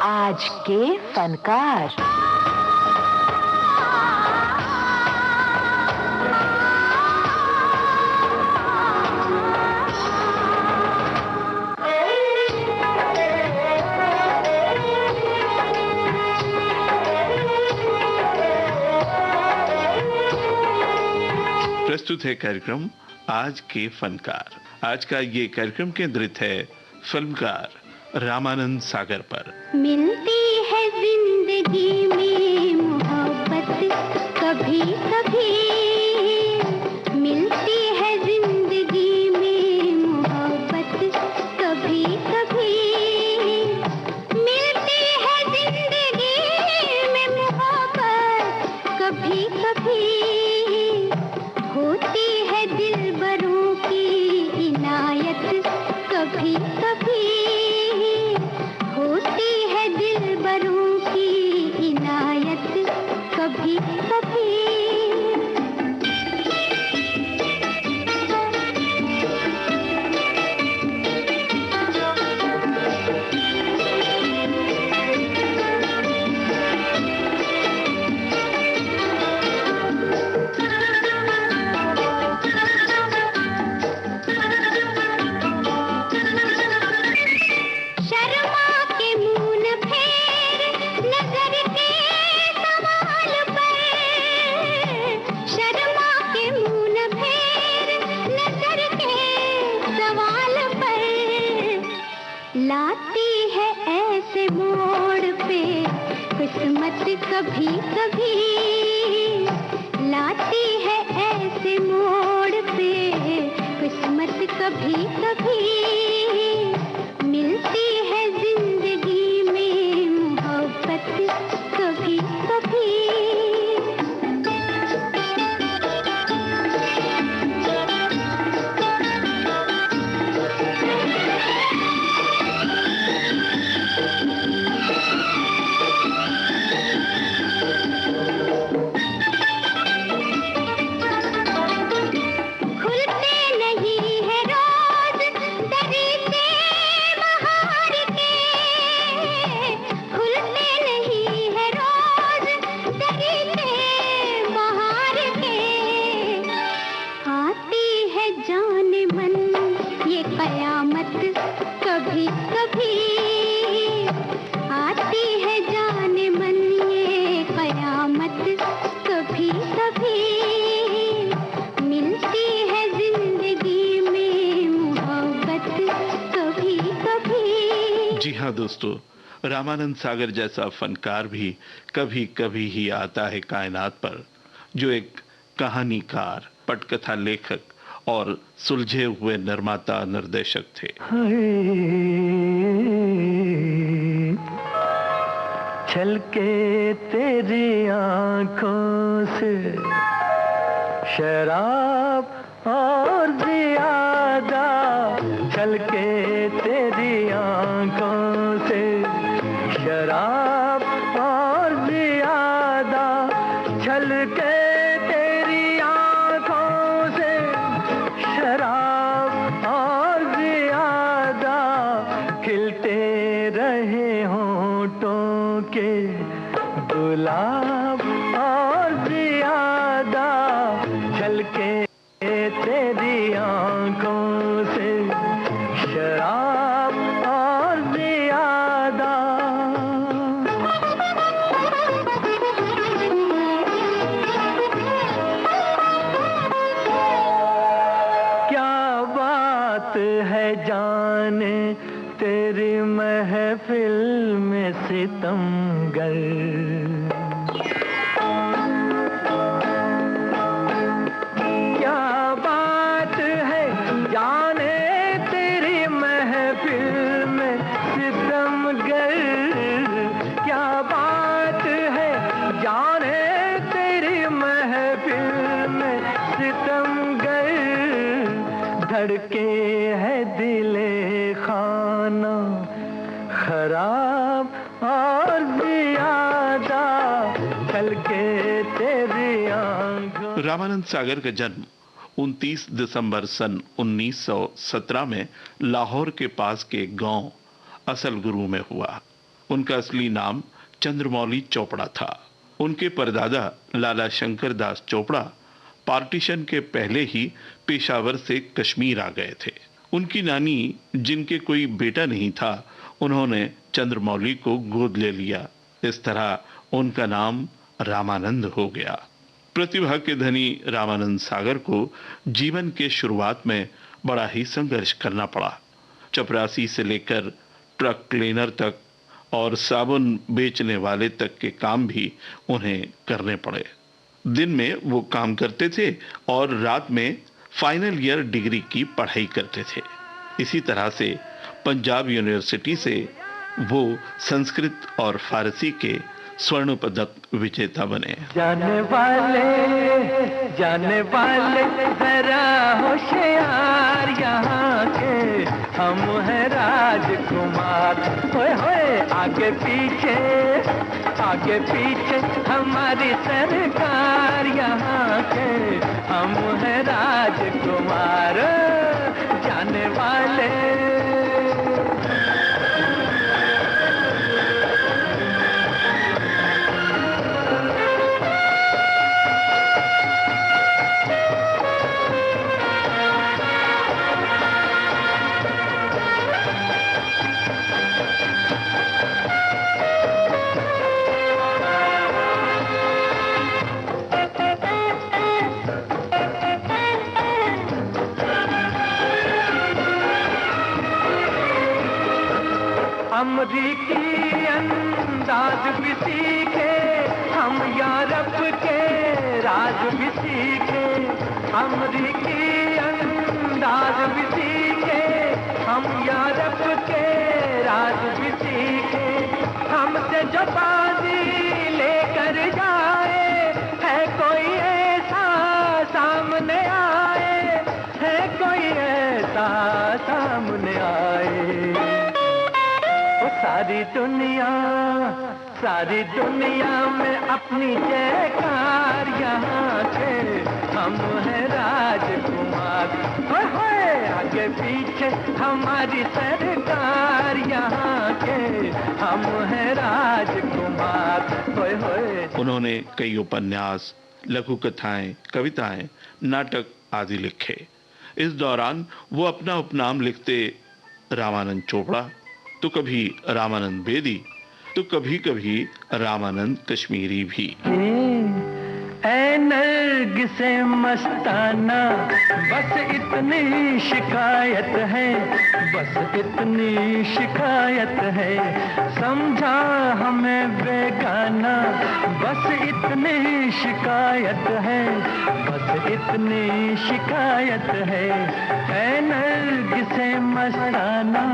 आज के फनकार। प्रस्तुत है कार्यक्रम आज के फनकार। आज का ये कार्यक्रम केंद्रित है फिल्मकार रामानंद सागर पर। मिलती है जिंदगी में मोहब्बत कभी कभी, मिलती है जिंदगी में मोहब्बत कभी कभी, मिलती है जिंदगी में मोहब्बत कभी कभी, होती है दिलबरों की इनायत कभी कभी, होती है दिलबरों की इनायत कभी कभी। लाती है ऐसे मोड़ पे किस्मत कभी कभी, लाती है ऐसे मोड़ पे किस्मत कभी कभी, मिलती है जिंदगी में मोहब्बत कभी कभी। कयामत कभी कभी, आती है जाने मन ये कयामत कभी कभी, मिलती है जिंदगी में मोहब्बत कभी कभी। जी हाँ दोस्तों, रामानंद सागर जैसा फनकार भी कभी कभी ही आता है कायनात पर, जो एक कहानीकार, पटकथा लेखक और सुलझे हुए निर्माता निर्देशक थे। छलके तेरी आंखों से शराब और ज्यादा, छलके तेरी आंखों से शराब और ज्यादा, छलके तेरी आंखों से शराब और ज्यादा, खिलते रहे होंठों के गुलाब और ज्यादा, छलके तेरी आंखों से शराब और ज्यादा। क्या बात है जाने तेरी महफिल में सितमगर, क्या बात है जाने तेरी महफिल में सितमगर, क्या बात है जाने तेरी महफिल में सितमगर, धड़के है दिले खाना खराब और ज्यादा, छलके तेरी आंखों। रामानंद सागर का जन्म 29 दिसंबर सन 1917 में लाहौर के पास के गांव असलगुरु में हुआ। उनका असली नाम चंद्रमौली चोपड़ा था। उनके परदादा लाला शंकर दास चोपड़ा पार्टीशन के पहले ही पेशावर से कश्मीर आ गए थे। उनकी नानी, जिनके कोई बेटा नहीं था, उन्होंने चंद्रमौली को गोद ले लिया। इस तरह उनका नाम रामानंद हो गया। प्रतिभा के धनी रामानंद सागर को जीवन के शुरुआत में बड़ा ही संघर्ष करना पड़ा। चपरासी से लेकर ट्रक क्लीनर तक और साबुन बेचने वाले तक के काम भी उन्हें करने पड़े। दिन में वो काम करते थे और रात में फाइनल ईयर डिग्री की पढ़ाई करते थे। इसी तरह से पंजाब यूनिवर्सिटी से वो संस्कृत और फारसी के स्वर्ण पदक विजेता बने। जाने वाले जरा होशियार, यहाँ के हम हैं राजकुमार। होए होए आगे पीछे हमारी सरकार, यहाँ के हम हैं राजकुमार। जाने वाले अमरीकी अंदाज भी सीखे, हम यूरोप के राज भी सीखे। अमरीकी अंदाज भी सीखे, हम यूरोप के राज भी सीखे। हमसे जो बाजी लेकर जाए, है कोई ऐसा सामने आए, है कोई ऐसा सामने आए। सारी दुनिया में अपनी जयकार, यहाँ के हम हैं राजकुमार। होए होए आगे पीछे हमारी सरकार, यहाँ के हम हैं राजकुमार। होए होए। उन्होंने कई उपन्यास, लघु कथाएं, कविताएं, नाटक आदि लिखे। इस दौरान वो अपना उपनाम लिखते रामानंद चोपड़ा, तो कभी रामानंद बेदी, तो कभी कभी रामानंद कश्मीरी भी। ऐ नरगिसे मस्ताना, बस इतनी शिकायत है, बस इतनी शिकायत है। समझा हमें बेगाना, बस इतनी शिकायत है, बस इतनी शिकायत है। ऐ नरगिसे मस्ताना।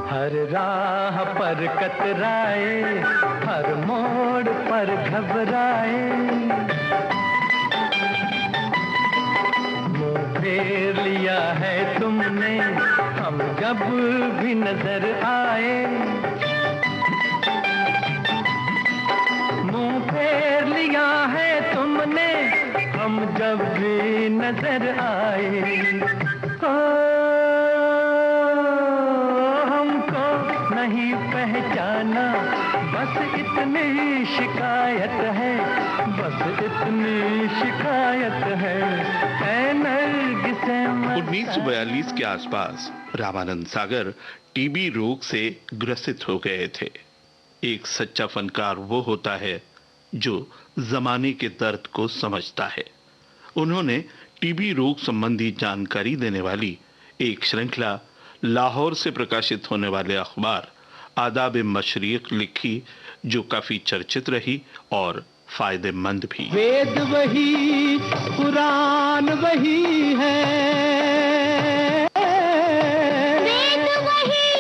हर राह पर कतराए, हर मोड़ पर घबराए। मुँह फेर लिया है तुमने, हम जब भी नजर आए। मुँह फेर लिया है तुमने, हम जब भी नजर आए। नहीं पहचाना, बस इतनी शिकायत है, बस इतनी शिकायत है। 1942 के आसपास रामानंद सागर टीबी रोग से ग्रसित हो गए थे। एक सच्चा फनकार वो होता है जो जमाने के दर्द को समझता है। उन्होंने टीबी रोग संबंधी जानकारी देने वाली एक श्रृंखला लाहौर से प्रकाशित होने वाले अखबार आदाब-ए-मशरीक लिखी, जो काफी चर्चित रही और फायदेमंद भी। वेद वही, कुरान वही है, वेद वही,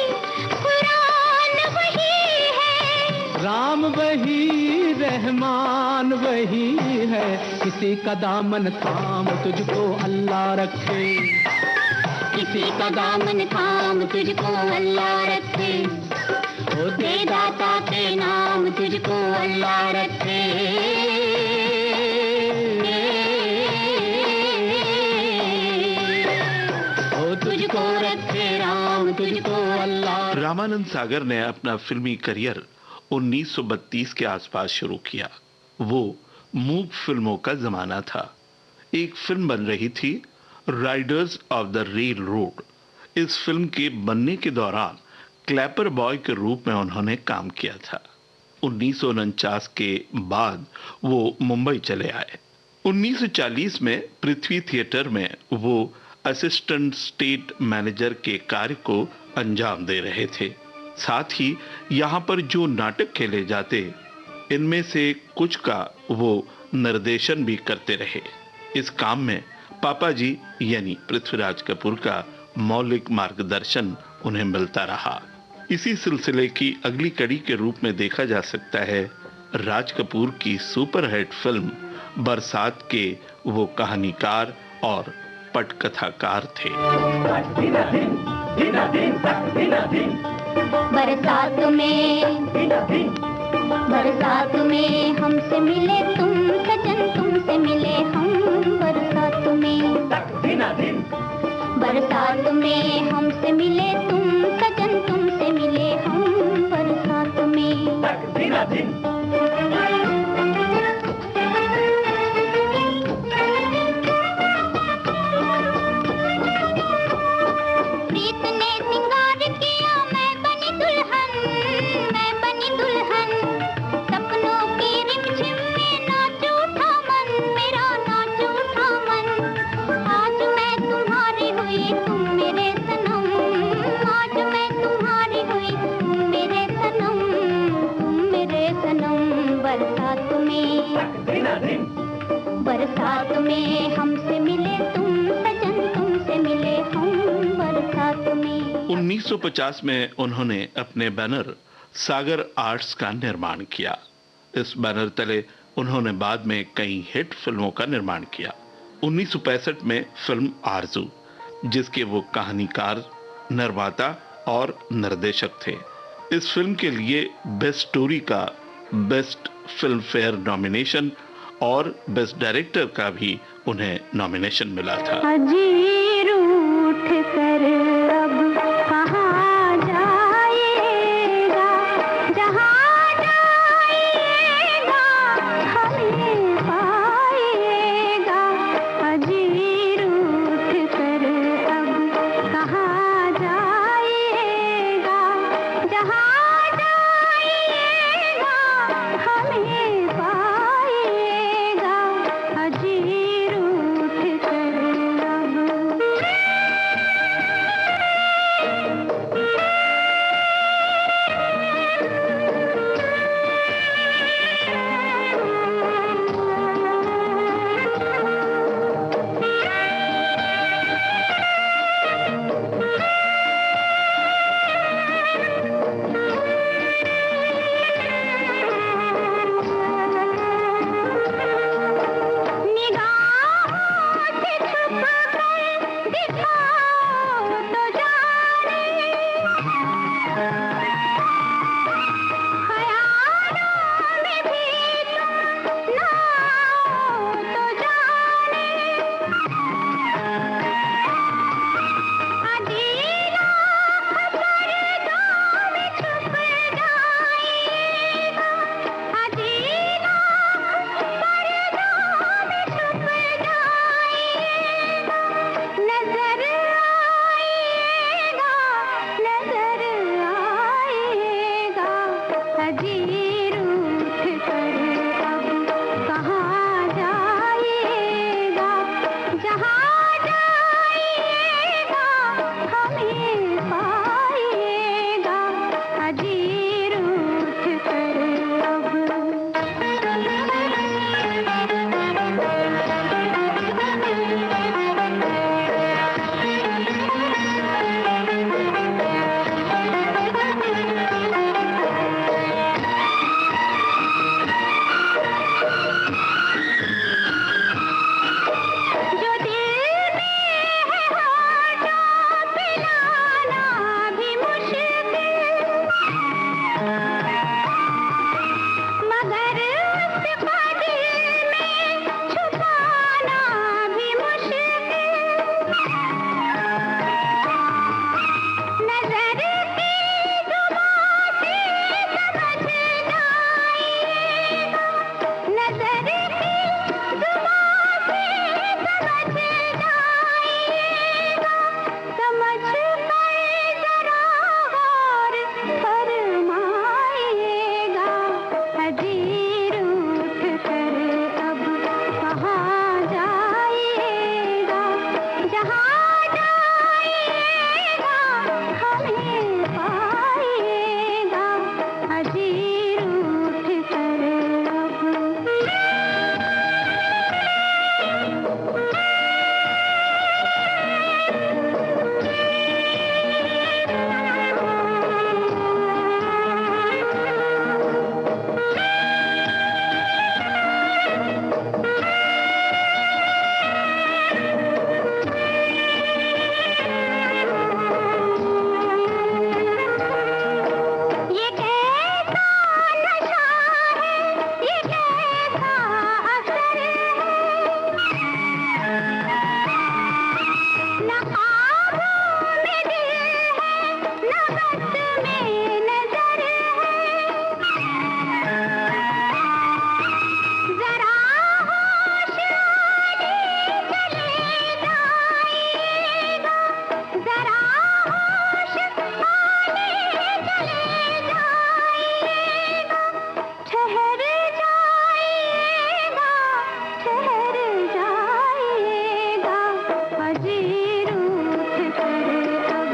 कुरान वही है, राम वही, रहमान वही है। किसी का दामन थाम तुझको अल्लाह रखे, किसी का दामन थाम तुझको अल्लाह रखे। अल्लाह रखे। ओ तुझको रखे राम, तुझको अल्लाह। रामानंद सागर ने अपना फिल्मी करियर 1932 के आसपास शुरू किया। वो मूक फिल्मों का जमाना था। एक फिल्म बन रही थी, Riders of the rail road. इस फिल्म के बनने के दौरान क्लैपर बॉय के रूप में उन्होंने काम किया था। 1949 के बाद वो मुंबई चले आए। 1940 में पृथ्वी थिएटर में वो असिस्टेंट स्टेट मैनेजर के कार्य को अंजाम दे रहे थे। साथ ही यहाँ पर जो नाटक खेले जाते, इनमें से कुछ का वो निर्देशन भी करते रहे। इस काम में पापा जी यानी पृथ्वीराज कपूर का मौलिक मार्गदर्शन उन्हें मिलता रहा। इसी सिलसिले की अगली कड़ी के रूप में देखा जा सकता है राज कपूर की सुपरहिट फिल्म बरसात के वो कहानीकार और पटकथाकार थे। बरसात में हमसे मिले तुम सजन, तुमसे मिले हम बरसात में। बरसात में हमसे मिले तुम सजन, तुमसे मिले हम बरसात में। प्रीत ने सिंगार किया, मैं बनी दुल्हन, मैं बनी दुल्हन। सपनों की रिमझिम में नाच उठा मन, मेरा नाच उठा मन। आज मैं तुम्हारी हुई, तुम मेरे सनम। आज मैं तुम्हारी हुई, तुम मेरे सनम, तुम मेरे सनम। बरसात में हमसे मिले तुम सजन, तुमसे मिले हम बरसात में। 1950 में उन्होंने अपने बैनर सागर आर्ट्स का निर्माण किया। इस बैनर तले उन्होंने बाद में कई हिट फिल्मों का निर्माण किया। 1965 में फिल्म आरज़ू, जिसके वो कहानीकार, निर्माता और निर्देशक थे। इस फिल्म के लिए बेस्ट स्टोरी का बेस्ट फिल्म फेयर नॉमिनेशन और बेस्ट डायरेक्टर का भी उन्हें नॉमिनेशन मिला था। हजीर उठ कर अब कहाँ जाएगा, जहाँ जाएगा हमें पाएगा। हजीर उठ कर अब कहाँ जाएगा, जहाँ जाएगा हमें पाएगा। हजीर उठ कर ये कैसा नशा है, ये कैसा असर है, न ख्वाबों में दिल है, न बस में नजर है, जरा होश आने चले जाइएगा, जरा होश आने चले जाइएगा, ठहर जाइएगा, ठहर जाइएगा, हजीर उठ कर अब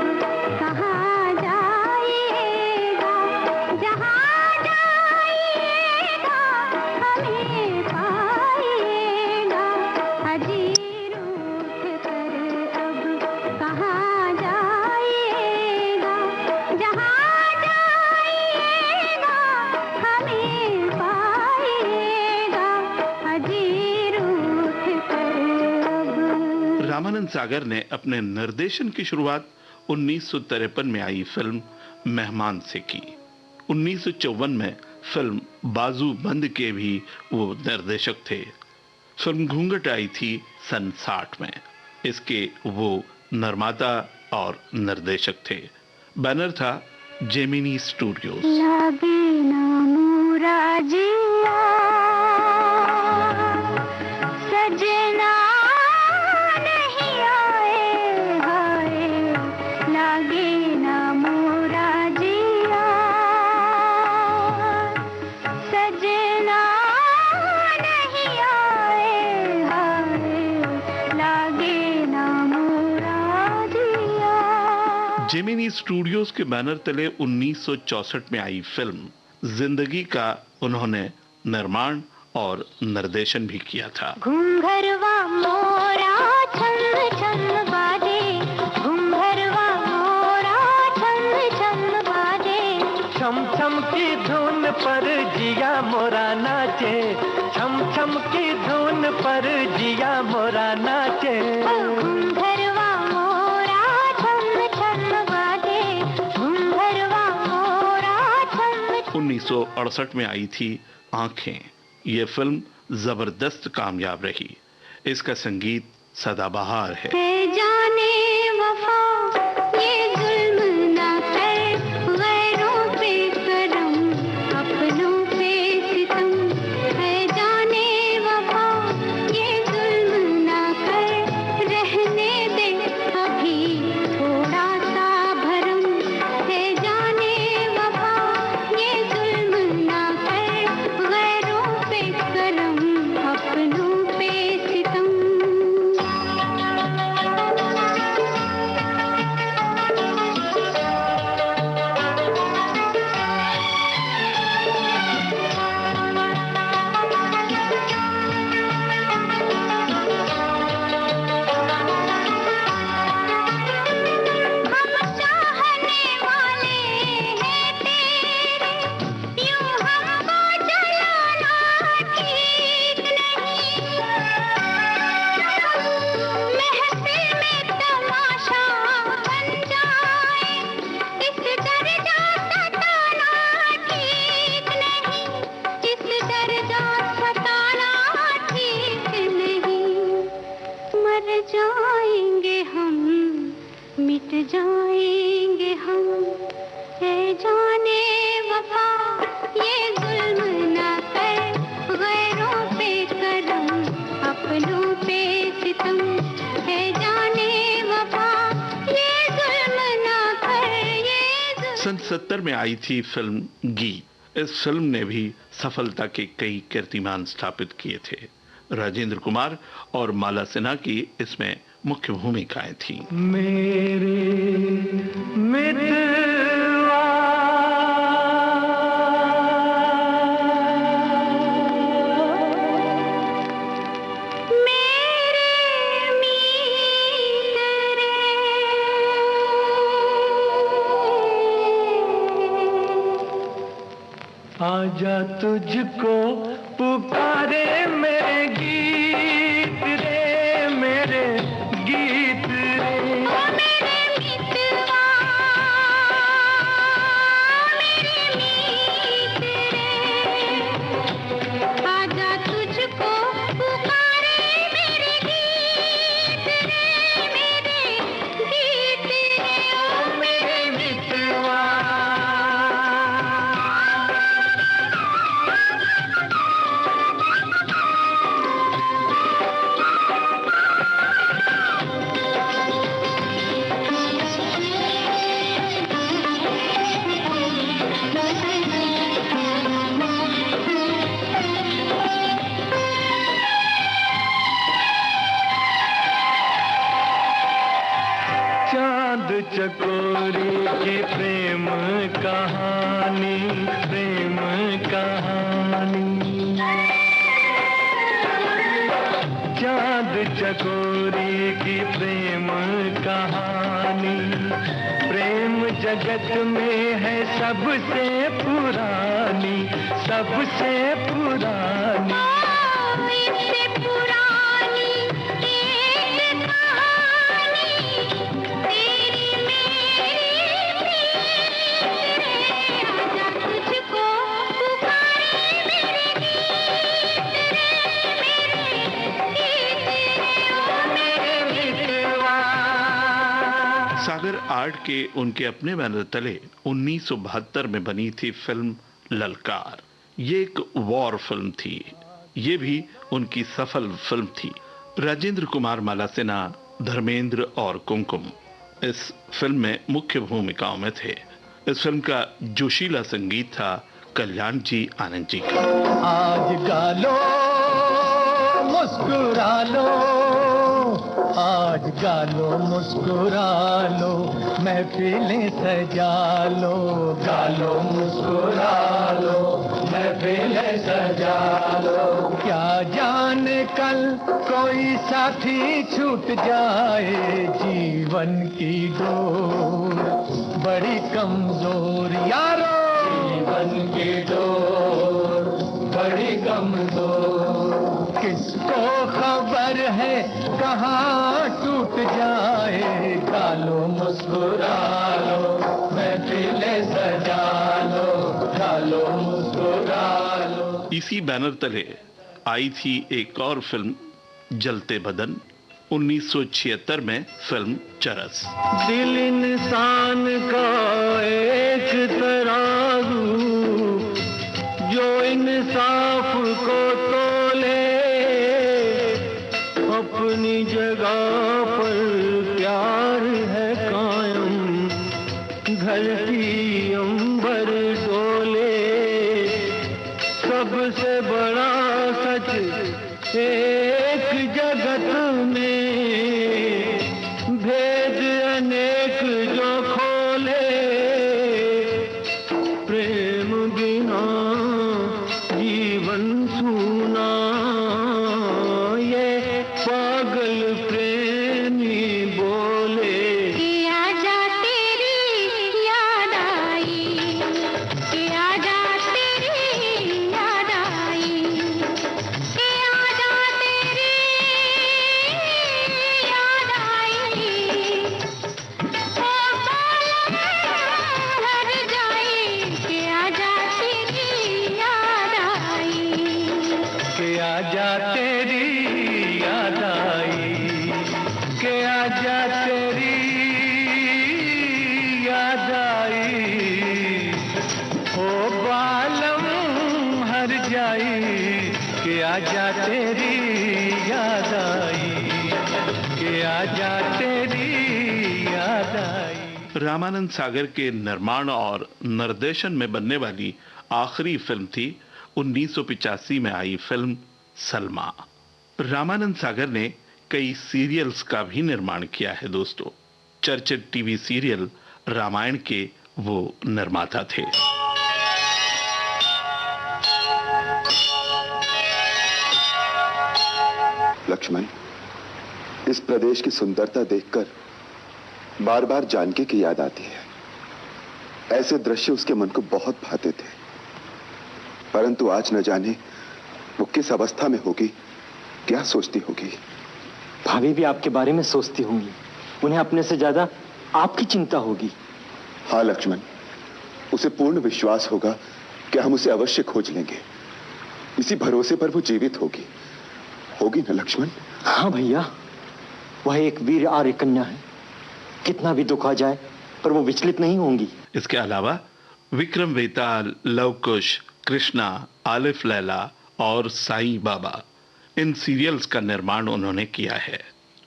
कहाँ जाइएगा, जहाँ जाइएगा हमें पाइएगा, हजीर उठ कर अब कहाँ जाइएगा, जहाँ जाइएगा हमें पाइएगा, हजीर उठ कर अब। रामानंद सागर ने अपने निर्देशन की शुरुआत 1953 में आई फिल्म मेहमान से की। 1954 में फिल्म बाजू बंद के भी वो निर्देशक थे। फिल्म घूंघट आई थी सन 60 में। इसके वो निर्माता और निर्देशक थे। बैनर था जेमिनी स्टूडियोज। लागे ना मोरा जिया, सजना नहीं आए हाय, लागे ना मोरा जिया, सजना नहीं आए हाय, लागे ना मोरा जिया। जेमिनी स्टूडियोज के बैनर तले 1964 में आई फिल्म जिंदगी का उन्होंने निर्माण और निर्देशन भी किया था। घुंघरवा मोरा छम छम बाजे, घुंघरवा मोरा छम छम बाजे, छम छम की धुन पर जिया मोरा नाचे, छम छम की धुन पर जिया मोरा नाचे। घुंघरवा मोरा छम छम बाजे, घुंघरवा मोरा छम। 1968 में आई थी आंखें। ये फिल्म जबरदस्त कामयाब रही। इसका संगीत सदाबहार है। जाने वफा ये जुल्म ना कर, गैरों पे करम अपनों पे सितम, है जाने वफा ये जुल्म ना कर, रहने दे अभी थोड़ा सा भरम, है जाने वफा ये जुल्म ना कर, गैरों पे करम अपनों पे सितम। हम चाहने वाले हैं तेरे, यूं हमको जलाना ठीक नहीं, महफिल में तमाशा बन जाए, इस दर्जा सताना ठीक नहीं, इस दर्जा सताना ठीक नहीं, मर जाएंगे हम, मिट जाएंगे हम, है जाने वफा ये जुल्म ना कर, गैरों पे करम अपनों पे सितम, है जाने वफा ये जुल्म ना कर, ये सन 70 में आई थी फिल्म गीत। इस फिल्म ने भी सफलता के कई कीर्तिमान स्थापित किए थे। राजेंद्र कुमार और माला सिन्हा की इसमें मुख्य भूमिकाएं थीं। मेरे मित्रवा मेरे मीत रे, आजा तुझको पुकारे मेरे गीत रे, मेरे गीत रे। ओ मेरे मितवा, मेरे ये प्रेम कहानी, प्रेम कहानी। चांद चकोरी की प्रेम कहानी, प्रेम जगत में है सबसे पुरानी, सबसे पुरानी। इससे पुरानी एक कहानी, तेरी मेरी आजा तुझको पुकारे मेरे गीत सागर आर्ट के उनके अपने बैनर तले 1972 में बनी थी फिल्म ललकार। ये एक वॉर फिल्म थी। ये भी उनकी सफल फिल्म थी। राजेंद्र कुमार मालासिन्हा, धर्मेंद्र और कुमकुम इस फिल्म में मुख्य भूमिकाओं में थे। इस फिल्म का जोशीला संगीत था कल्याण जी आनंद जी का। आज गालो मुस्कुरा लो, आज गालो मुस्कुरा लो, महफिलें सजा लो, गालो मुस्कुरा लो, महफिलें सजा लो। क्या जाने कल कोई साथी छूट जाए, जीवन की डोर बड़ी कमजोर यारो, जीवन की डोर बड़ी कमजोर। किसको खबर है कहाँ टूट जाए, गालो मुस्कुरा लो, महफिलें सजा लो, गालो मुस्कुरा लो। इसी बैनर तले आई थी एक और फिल्म जलते बदन 1976 में फिल्म चरस। दिल इंसान का एक तराजू, जो इंसाफ को तोले, अपनी जगह पर प्यार है कायम, धरती अंबर डोले। सबसे बड़ा सच एक जगत में, भेद अनेक जो खोले, प्रेम बिना जीवन सूना, ये पागल प्रेमी बोले। कि आजा तेरी याद आई, कि आजा तेरी याद आई, कि आजा तेरी याद आई। ओ बालम हर जाई, कि आजा तेरी याद आई। के आजा तेरी याद आई, के आजा तेरी याद आई। ओ बालम हर जाई, के आजा तेरी याद आई, के आजा तेरी याद आई। रामानंद सागर के निर्माण और निर्देशन में बनने वाली आखिरी फिल्म थी 1985 में आई फिल्म सलमा। रामानंद सागर ने कई सीरियल्स का भी निर्माण किया है दोस्तों। चर्चित टीवी सीरियल रामायण के वो निर्माता थे। लक्ष्मण, इस प्रदेश की सुंदरता देखकर बार बार जानकी की याद आती है। ऐसे दृश्य उसके मन को बहुत भाते थे, परंतु आज न जाने वो किस अवस्था में होगी, क्या सोचती होगी। भाभी भी आपके बारे में सोचती होंगी, उन्हें अपने से ज्यादा आपकी चिंता होगी। हाँ लक्ष्मण, उसे पूर्ण विश्वास होगा कि हम उसे अवश्य खोज लेंगे। इसी भरोसे पर वो जीवित होगी, होगी न लक्ष्मण? हाँ भैया, वह एक वीर आर्य कन्या है। कितना भी दुख आ जाए पर वो विचलित नहीं होंगी। इसके अलावा विक्रम वेताल, लव कुश, कृष्णा, आलिफ लैला और साईं बाबा, इन सीरियल्स का निर्माण उन्होंने किया है।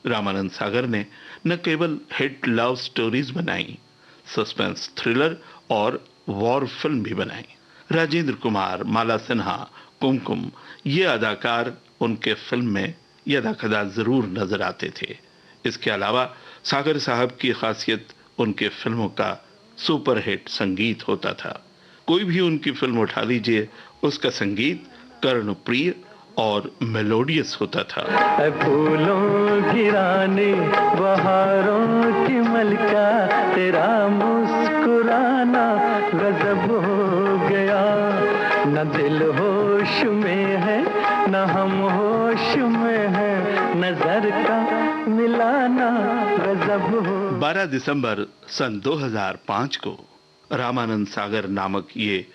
रामानंद सागर ने न केवल हिट लव स्टोरीज बनाई, सस्पेंस थ्रिलर और वॉर फिल्म भी बनाई। राजेंद्र कुमार, माला सिन्हा, कुमकुम ये अदाकार उनके फिल्म में यदा कदा जरूर नजर आते थे। इसके अलावा सागर साहब की खासियत उनके फिल्मों का सुपरहिट संगीत होता था। कोई भी उनकी फिल्म उठा लीजिए, उसका संगीत कर्णप्रिय और मेलोडियस होता था। फूलों की रानी, बहारों की मलका, तेरा मुस्कुराना गजब हो गया। न दिल होश में है, न हम होश में है, नजर का मिलाना गजब हो। 12 दिसंबर सन 2005 को रामानंद सागर नामक ये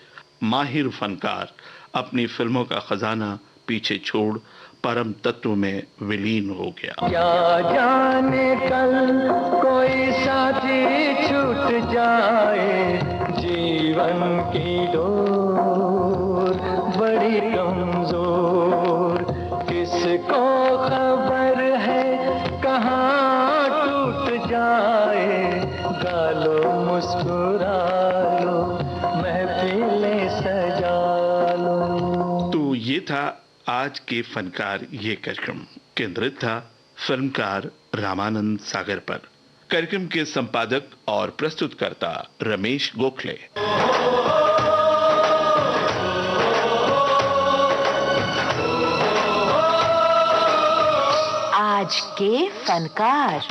माहिर फनकार अपनी फिल्मों का खजाना पीछे छोड़ परम तत्व में विलीन हो गया। क्या जाने कल कोई साथी छूट जाए, जीवन की डोर बड़ी कमजोर, किसको खबर है कहाँ टूट जाए, गालो मुस्कुरा लो, महफिलें सजा लो। तो ये था आज के फनकार ये कार्यक्रम, केंद्रित था फिल्मकार रामानंद सागर पर। कार्यक्रम के संपादक और प्रस्तुतकर्ता रमेश गोखले। आज के फनकार।